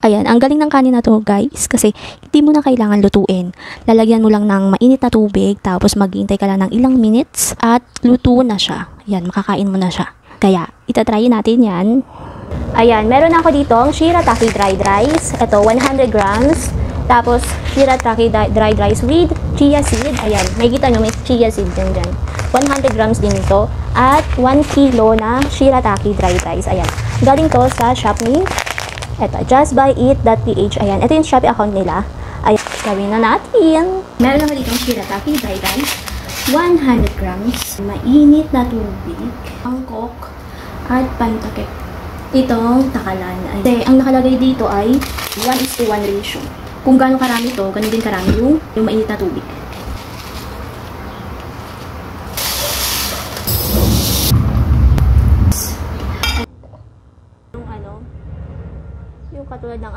Ayan, ang galing ng kanin na to guys, kasi hindi mo na kailangan lutuin. Lalagyan mo lang ng mainit na tubig, tapos maghihintay ka lang ng ilang minutes, at luto na siya. Ayan, makakain mo na siya. Kaya, itatry natin yan. Ayan, meron ako dito ang shirataki dried rice. Ito, 100 grams. Tapos, shirataki dried rice with chia seed. Ayan, may kita nyo, may chia seed dyan. 100 grams din ito. At 1 kilo na shirataki dried rice. Ayan, galing to sa Shopee. Ito, justbuyit.ph. Ayan, ito yung Shopee account nila. Ayan, gawin na natin. Meron naman dito ang shirataki dried rice. 100 grams. Mainit na tubig. Mangkok. At pantakip. Itong takalan. Kasi ang nakalagay dito ay 1:1 ratio. Kung gaano karami to, ganun din karami yung mainit na tubig. Yung katulad ng